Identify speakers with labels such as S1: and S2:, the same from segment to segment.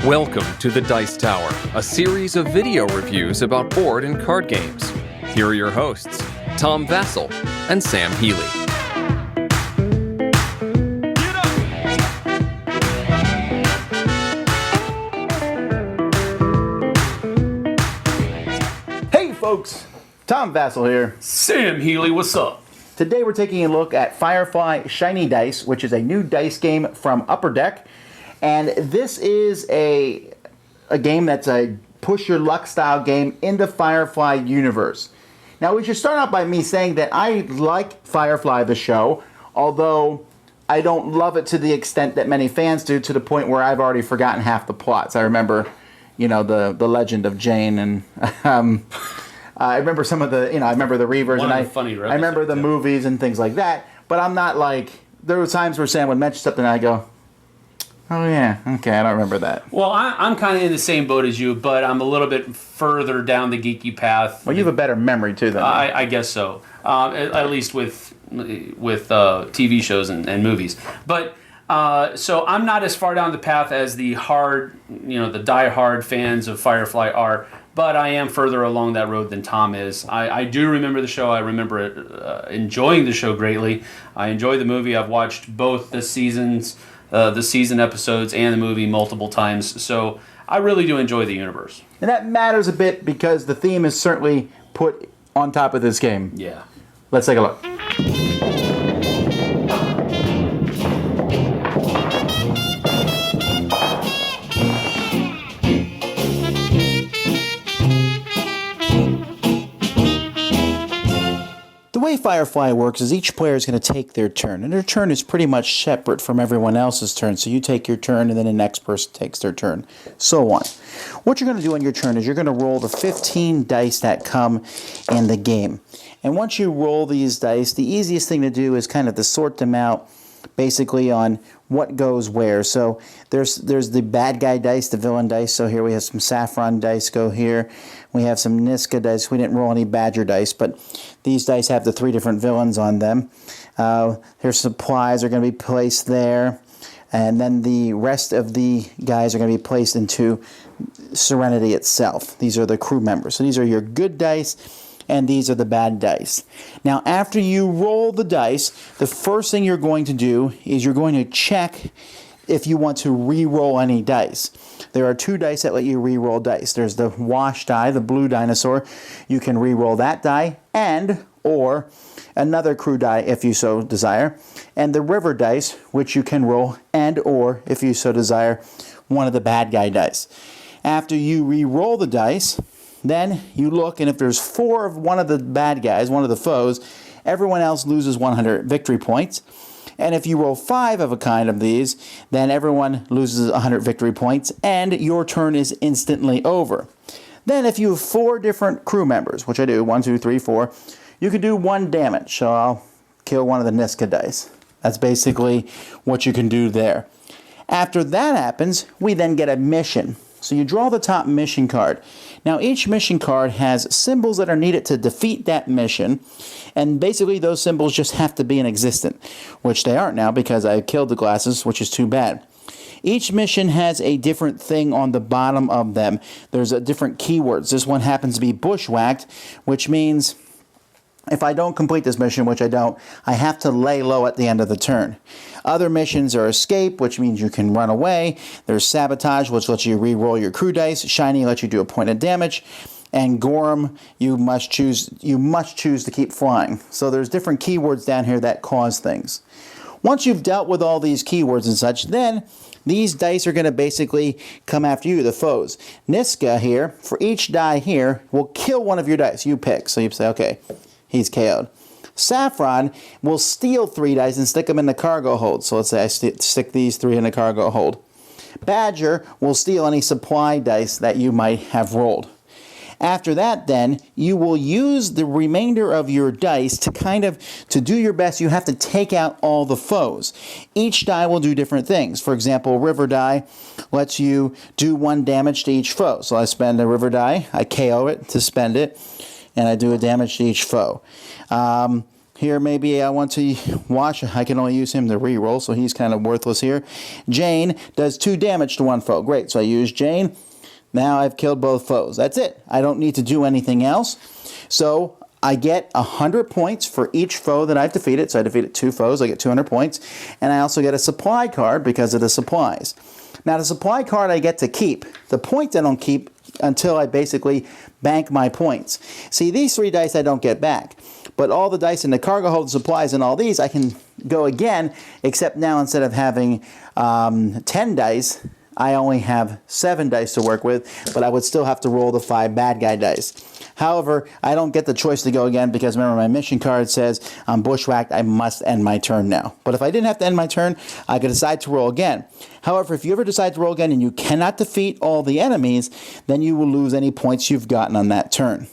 S1: Welcome to the Dice Tower, a series of video reviews about board and card games. Here are your hosts, Tom Vasel and Sam Healey.
S2: Hey folks, Tom Vasel here.
S3: Sam Healey, what's up?
S2: Today we're taking a look at Firefly Shiny Dice, which is a new dice game from Upper Deck. And this is a game that's a push your luck style game in the Firefly universe. Now we should start out by me saying that I like Firefly the show, although I don't love it to the extent that many fans do, to the point where I've already forgotten half the plots. I remember, the legend of Jane, and I remember some of the, I remember the Reavers, and I remember the movies and things like that. But I'm not like, there were times where Sam would mention something and I go, oh yeah, okay, I don't remember that.
S3: Well, I'm kind of in the same boat as you, but I'm a little bit further down the geeky path.
S2: Well, you have a better memory too than me.
S3: I guess so. At least with TV shows and movies. But so I'm not as far down the path as the the die-hard fans of Firefly are. But I am further along that road than Tom is. I do remember the show. I remember enjoying the show greatly. I enjoy the movie. I've watched both the season episodes and the movie multiple times. So I really do enjoy the universe.
S2: And that matters a bit because the theme is certainly put on top of this game.
S3: Yeah.
S2: Let's take a look. The way Firefly works is each player is going to take their turn, and their turn is pretty much separate from everyone else's turn. So you take your turn, and then the next person takes their turn, so on. What you're going to do on your turn is you're going to roll the 15 dice that come in the game. And once you roll these dice, the easiest thing to do is kind of to sort them out basically on what goes where. So there's the bad guy dice, the villain dice. So here we have some saffron dice go here. We have some Niska dice. We didn't roll any badger dice, but these dice have the 3 different villains on them. Here's supplies are going to be placed there. And then the rest of the guys are going to be placed into Serenity itself. These are the crew members. So these are your good dice, and these are the bad dice. Now, after you roll the dice, the first thing you're going to do is you're going to check if you want to re-roll any dice. There are 2 dice that let you re-roll dice. There's the wash die, the blue dinosaur. You can re-roll that die and or another crew die if you so desire. And the river dice, which you can roll and or, if you so desire, one of the bad guy dice. After you re-roll the dice, then you look, and if there's 4 of one of the bad guys, one of the foes, everyone else loses 100 victory points. And if you roll 5 of a kind of these, then everyone loses 100 victory points, and your turn is instantly over. Then if you have 4 different crew members, which I do, 1, 2, 3, 4, you can do 1 damage. So I'll kill one of the Niska dice. That's basically what you can do there. After that happens, we then get a mission. So you draw the top mission card. Now each mission card has symbols that are needed to defeat that mission, and basically those symbols just have to be in existence, which they aren't now because I killed the glasses, which is too bad. Each mission has a different thing on the bottom of them. There's a different keywords. This one happens to be bushwhacked, which means if I don't complete this mission, which I don't, I have to lay low at the end of the turn. Other missions are escape, which means you can run away. There's sabotage, which lets you re-roll your crew dice. Shiny lets you do a point of damage. And Gorham, you must choose to keep flying. So there's different keywords down here that cause things. Once you've dealt with all these keywords and such, then these dice are going to basically come after you, the foes. Niska here, for each die here, will kill one of your dice. You pick. So you say, okay, he's KO'd. Saffron will steal 3 dice and stick them in the cargo hold. So let's say I stick these 3 in the cargo hold. Badger will steal any supply dice that you might have rolled. After that, then, you will use the remainder of your dice to do your best. You have to take out all the foes. Each die will do different things. For example, river die lets you do 1 damage to each foe. So I spend a river die, I KO it to spend it, and I do a damage to each foe. Here, maybe I want to watch. I can only use him to reroll, so he's kind of worthless here. Jane does 2 damage to one foe. Great, so I use Jane. Now I've killed both foes. That's it. I don't need to do anything else. So I get 100 points for each foe that I've defeated. So I defeated 2 foes. I get 200 points. And I also get a supply card because of the supplies. Now, the supply card I get to keep. The points I don't keep until I basically bank my points. See, these 3 dice I don't get back. But all the dice in the cargo hold, supplies, and all these, I can go again, except now instead of having 10 dice, I only have 7 dice to work with, but I would still have to roll the 5 bad guy dice. However, I don't get the choice to go again because remember my mission card says I'm bushwhacked, I must end my turn now. But if I didn't have to end my turn, I could decide to roll again. However, if you ever decide to roll again and you cannot defeat all the enemies, then you will lose any points you've gotten on that turn.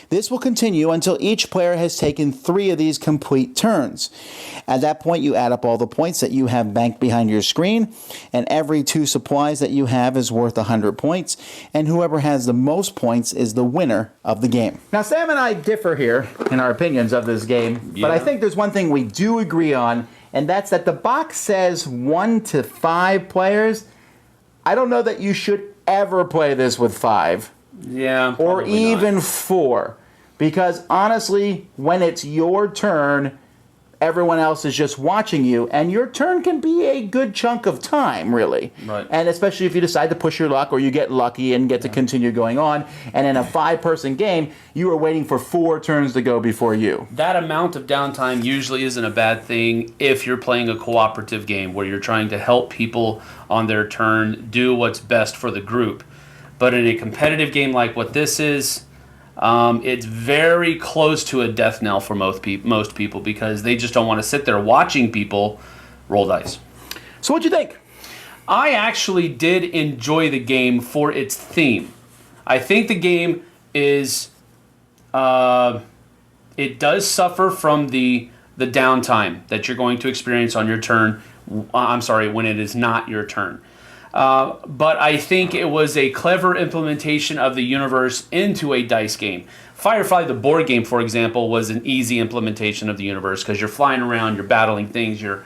S2: This will continue until each player has taken 3 of these complete turns. At that point, you add up all the points that you have banked behind your screen, and every 2 supplies that you have is worth 100 points, and whoever has the most points is the winner of the game. Now, Sam and I differ here in our opinions of this game, but I think there's one thing we do agree on, and that's that the box says 1 to 5 players. I don't know that you should ever play this with 5.
S3: Yeah,
S2: or even not. 4. Because honestly, when it's your turn, everyone else is just watching you, and your turn can be a good chunk of time, really.
S3: Right.
S2: And especially if you decide to push your luck or you get lucky and get to continue going on. And in a 5-person game, you are waiting for 4 turns to go before you.
S3: That amount of downtime usually isn't a bad thing if you're playing a cooperative game where you're trying to help people on their turn do what's best for the group. But in a competitive game like what this is, it's very close to a death knell for most people because they just don't want to sit there watching people roll dice.
S2: So what'd you think?
S3: I actually did enjoy the game for its theme. I think the game is, it does suffer from the downtime that you're going to experience on your turn. When it is not your turn. But I think it was a clever implementation of the universe into a dice game. Firefly, the board game, for example, was an easy implementation of the universe because you're flying around, you're battling things, you're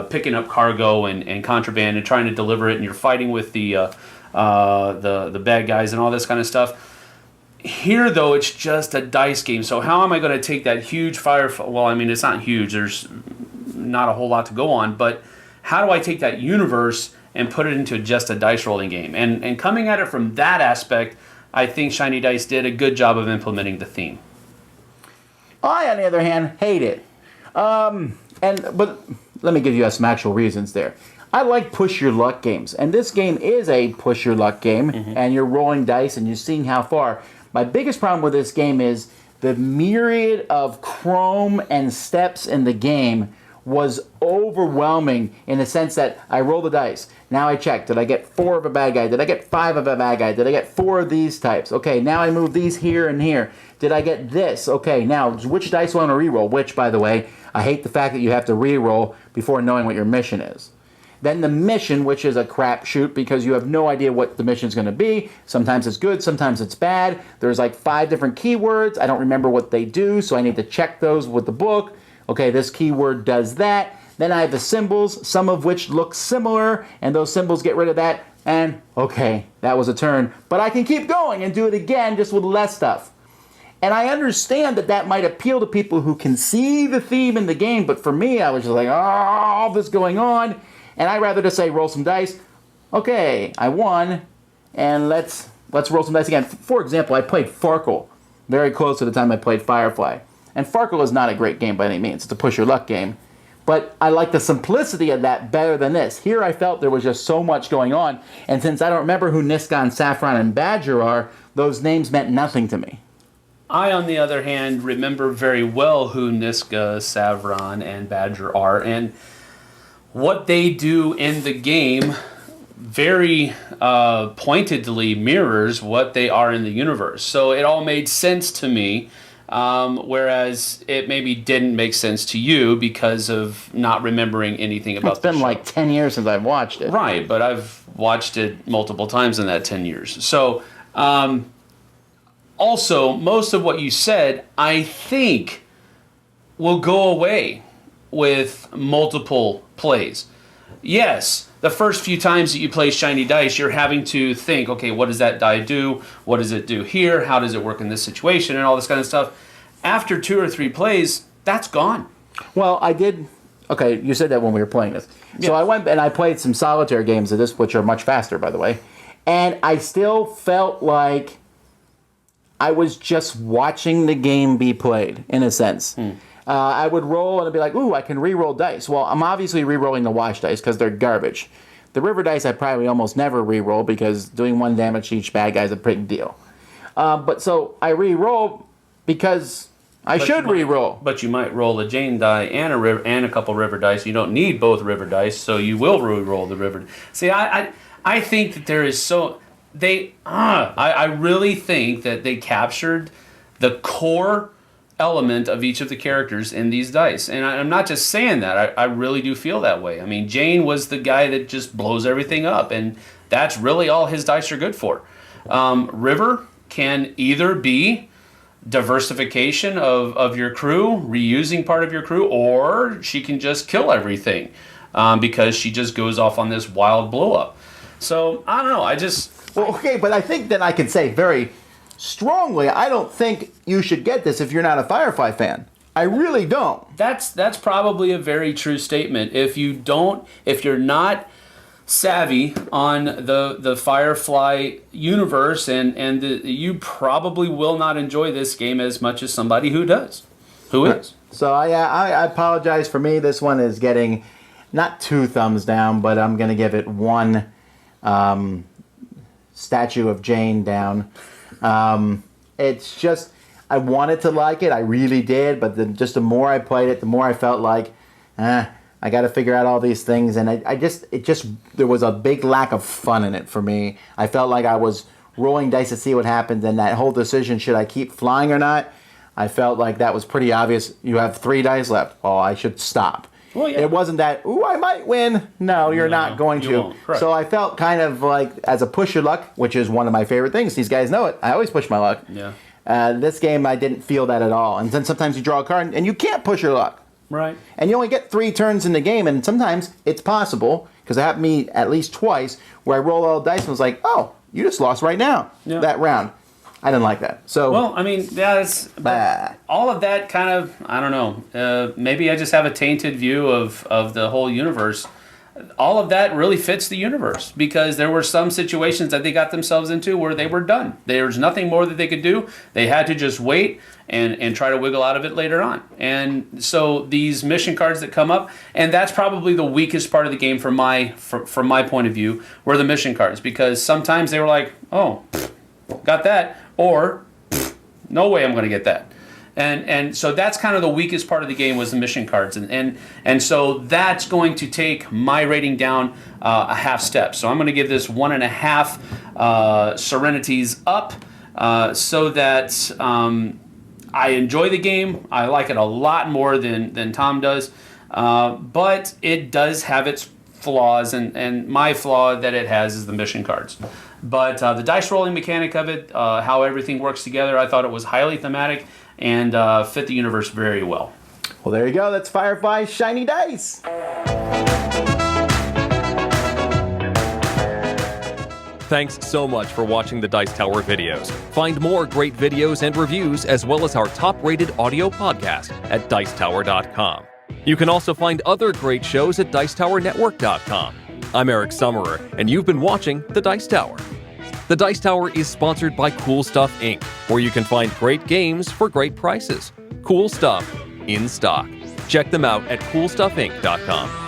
S3: picking up cargo and contraband and trying to deliver it, and you're fighting with the bad guys and all this kind of stuff. Here, though, it's just a dice game. So how am I going to take that huge Firefly? Well, I mean, it's not huge. There's not a whole lot to go on. But how do I take that universe and put it into just a dice rolling game? And coming at it from that aspect, I think Shiny Dice did a good job of implementing the theme.
S2: I, on the other hand, hate it. But let me give you some actual reasons there. I like push your luck games, and this game is a push your luck game, and you're rolling dice and you're seeing how far. My biggest problem with this game is the myriad of chrome and steps in the game was overwhelming in the sense that I roll the dice. Now I check. Did I get 4 of a bad guy? Did I get 5 of a bad guy? Did I get 4 of these types? Okay, now I move these here and here. Did I get this? Okay, now which dice want to reroll? Which, by the way, I hate the fact that you have to reroll before knowing what your mission is. Then the mission, which is a crapshoot because you have no idea what the mission is going to be. Sometimes it's good, sometimes it's bad. There's like 5 different keywords. I don't remember what they do, so I need to check those with the book. Okay, this keyword does that. Then I have the symbols, some of which look similar, and those symbols get rid of that. And, okay, that was a turn. But I can keep going and do it again just with less stuff. And I understand that that might appeal to people who can see the theme in the game, but for me, I was just like, oh, all this going on. And I'd rather just say, roll some dice. Okay, I won, and let's roll some dice again. For example, I played Farkle very close to the time I played Firefly. And Farkle is not a great game by any means. It's a push your luck game. But I like the simplicity of that better than this. Here I felt there was just so much going on. And since I don't remember who Niskan, Saffron, and Badger are, those names meant nothing to me.
S3: I, on the other hand, remember very well who Niska, Saffron, and Badger are. And what they do in the game very pointedly mirrors what they are in the universe. So it all made sense to me. Whereas it maybe didn't make sense to you because of not remembering anything about the show.
S2: It's been like 10 years since I've watched it.
S3: Right, but I've watched it multiple times in that 10 years. So, also, most of what you said, I think, will go away with multiple plays. Yes, the first few times that you play shiny dice, you're having to think, okay, what does that die do? What does it do here? How does it work in this situation? And all this kind of stuff. After 2 or 3 plays, that's gone.
S2: Well, I did. Okay, you said that when we were playing this.
S3: Yeah.
S2: So I went and I played some solitaire games of this, which are much faster, by the way. And I still felt like I was just watching the game be played, in a sense. I would roll and I'd be like, ooh, I can re-roll dice. Well, I'm obviously re-rolling the wash dice because they're garbage. The river dice I probably almost never re-roll because doing 1 damage to each bad guy is a big deal. But so I re-roll because I should re-roll.
S3: But you might roll a Jane die and a couple river dice. You don't need both river dice, so you will re-roll the river. See, I think that there is so... I really think that they captured the core element of each of the characters in these dice. And I'm not just saying that. I really do feel that way. I mean, Jane was the guy that just blows everything up, and that's really all his dice are good for. River can either be diversification of your crew, reusing part of your crew, or she can just kill everything because she just goes off on this wild blow up. So, I don't know.
S2: Well, okay, but I think that I can say very strongly, I don't think you should get this if you're not a Firefly fan. I really don't.
S3: That's probably a very true statement. If you're not savvy on the Firefly universe, you probably will not enjoy this game as much as somebody who does. Who is.
S2: So I apologize for me. This one is getting not 2 thumbs down, but I'm going to give it 1 statue of Jane down. It's just, I wanted to like it, I really did, but just the more I played it, the more I felt like, I got to figure out all these things, and there was a big lack of fun in it for me. I felt like I was rolling dice to see what happened, and that whole decision, should I keep flying or not, I felt like that was pretty obvious. You have 3 dice left. Oh, I should stop.
S3: Well, yeah.
S2: It wasn't that, ooh, I might win. No, you're not going to. So I felt kind of like, as a push your luck, which is one of my favorite things. These guys know it. I always push my luck.
S3: Yeah.
S2: This game, I didn't feel that at all. And then sometimes you draw a card, and you can't push your luck.
S3: Right.
S2: And you only get 3 turns in the game, and sometimes it's possible, because it happened to me at least twice, where I roll all the dice and was like, oh, you just lost right now, that round. I didn't like that. So,
S3: well, I mean, all of that kind of, I don't know, maybe I just have a tainted view of the whole universe. All of that really fits the universe, because there were some situations that they got themselves into where they were done. There was nothing more that they could do. They had to just wait and try to wiggle out of it later on. And so these mission cards that come up, and that's probably the weakest part of the game from my point of view, were the mission cards, because sometimes they were like, oh, got that, or no way I'm going to get that. And so that's kind of the weakest part of the game, was the mission cards. And so that's going to take my rating down a half step. So I'm going to give this 1.5 Serenities up so that I enjoy the game. I like it a lot more than Tom does. But it does have its flaws, and my flaw that it has is the mission cards. But the dice rolling mechanic of it, how everything works together, I thought it was highly thematic and fit the universe very well.
S2: Well, there you go. That's Firefly Shiny Dice.
S1: Thanks so much for watching the Dice Tower videos. Find more great videos and reviews, as well as our top-rated audio podcast at Dicetower.com. You can also find other great shows at DicetowerNetwork.com. I'm Eric Summerer, and you've been watching The Dice Tower. The Dice Tower is sponsored by Cool Stuff Inc., where you can find great games for great prices. Cool stuff in stock. Check them out at CoolStuffInc.com.